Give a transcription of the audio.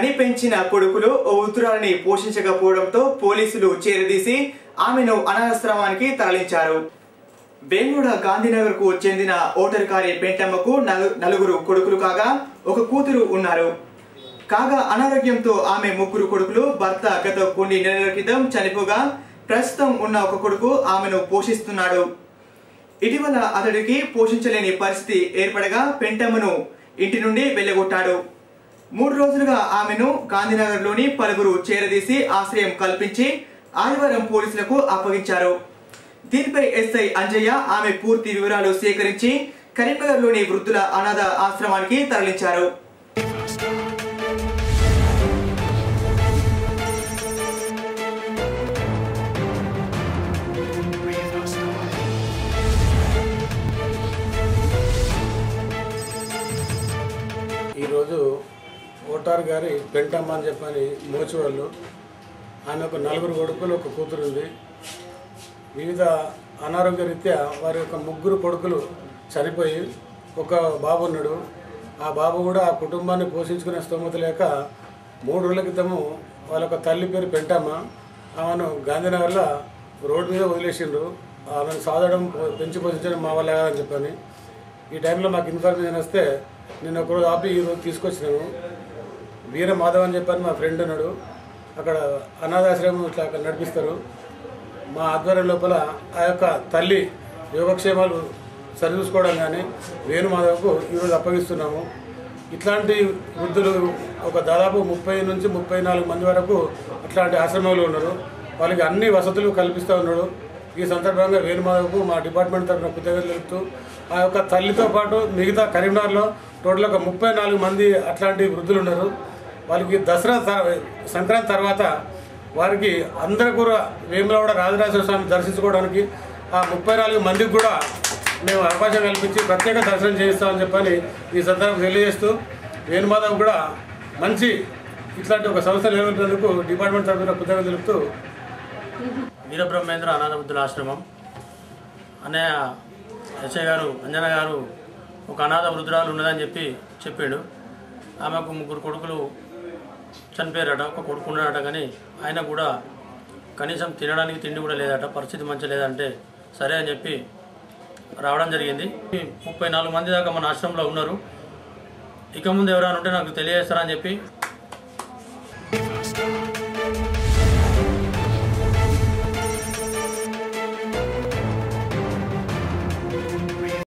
కని పెంచిన కొడుకులు ఓ ఉత్తరాన్ని పోషించకపోవడంతో పోలీసులు చేరదీసి ఆమెను అనాథాశ్రమానికి తరలించారు. వేముడ గాంధీనగర్ కు చెందిన ఓటర్కారి పెంటమ్మకు నలుగురు కొడుకులు కాగా ఒక కూతురు ఉన్నారు. కాగా అనారోగ్యంతో ఆమె ముగ్గురు కొడుకులు భర్త గత కొన్ని నెలల క్రితం చనిపోగా ప్రస్తుతం ఉన్న ఒక కొడుకు ఆమెను పోషిస్తున్నాడు. ఇటీవల అతడికి పోషించలేని పరిస్థితి ఏర్పడగా పెంటమ్మను ఇంటి నుండి వెళ్లగొట్టాడు. 3 రోజులుగా ఆమెను గాంధీనగర్లోని పలువురు చేరదీసి ఆశ్రయం కల్పించి ఆదివారం పోలీసులకు అప్పగించారు. దీనిపై ఎస్ఐ అంజయ్య ఆమె పూర్తి వివరాలు సేకరించి కరీంనగర్లోని వృద్ధుల అనాథ ఆశ్రమానికి తరలించారు. ఈరోజు ఓటార్ గారి పెంటమ్మ అని చెప్పని మోచివాళ్ళు ఆమె ఒక 4 కొడుకులు ఒక కూతురు ఉంది. వివిధ అనారోగ్య రీత్యా వారి యొక్క 3 కొడుకులు చనిపోయి ఒక బాబు ఉన్నాడు. ఆ బాబు కూడా ఆ కుటుంబాన్ని పోషించుకునే స్తోమత లేక 3 రోజుల క్రితము వాళ్ళ యొక్క తల్లి పేరు పెంటమ్మ ఆమెను గాంధీనగర్లో రోడ్డు మీద వదిలేసిండ్రు. ఆమెను సాధడం పెంచి పోషించడం మా వల్ల కాదని చెప్పని ఈ టైంలో మాకు ఇన్ఫర్మేషన్ వస్తే నిన్న ఒకరోజు ఆపి ఈరోజు తీసుకొచ్చినాము. వీర మాధవ్ అని చెప్పని మా ఫ్రెండ్ ఉన్నాడు. అక్కడ అనాథాశ్రమం ఇట్లా అక్కడ నడిపిస్తారు. మా ఆధ్వర్యం లోపల ఆ యొక్క తల్లి యోగక్షేమాలు సరిచూసుకోవడం కానీ వేణుమాధవ్కు ఈరోజు అప్పగిస్తున్నాము. ఇట్లాంటి వృద్ధులు ఒక దాదాపు 30 నుంచి 34 మంది వరకు అట్లాంటి ఆశ్రమాలు ఉన్నారు. వాళ్ళకి అన్ని వసతులు కల్పిస్తూ ఉన్నాడు. ఈ సందర్భంగా వేణుమాధవ్కు మా డిపార్ట్మెంట్ తరఫున కృతజ్ఞతలు తెలుపుతూ ఆ యొక్క తల్లితో పాటు మిగతా కరీంనగర్లో టోటల్ ఒక 34 మంది అట్లాంటి వృద్ధులు ఉన్నారు. వాళ్ళకి దసరా సంక్రాంతి తర్వాత వారికి అందరూ కూడా వేములవాడ రాజరాజేశ్వర స్వామి దర్శించుకోవడానికి ఆ 34 మందికి కూడా మేము అవకాశం కల్పించి ప్రత్యేక దర్శనం చేయిస్తామని చెప్పని ఈ సందర్భంగా తెలియజేస్తూ వేణుమాధవ్ కూడా మంచి ఇట్లాంటి ఒక సంస్థ నిర్వహించినందుకు డిపార్ట్మెంట్ తరఫున కృతజ్ఞతలు తెలుపుతూ వీరబ్రహ్మేంద్ర అనాథ వృద్ధుల ఆశ్రమం అనే ఎస్ఐ గారు అంజన గారు ఒక అనాథ వృద్ధురాలు ఉన్నదని చెప్పాడు. ఆమెకు 3 కొడుకులు చనిపోయారట. ఒక కొడుకు ఉన్నాడట. కానీ ఆయన కూడా కనీసం తినడానికి తిండి కూడా లేదట. పరిస్థితి మంచి లేదంటే సరే అని చెప్పి రావడం జరిగింది. 34 మంది దాకా మన ఆశ్రమంలో ఉన్నారు. ఇక ముందు ఎవరైనా ఉంటే నాకు తెలియజేస్తారని చెప్పి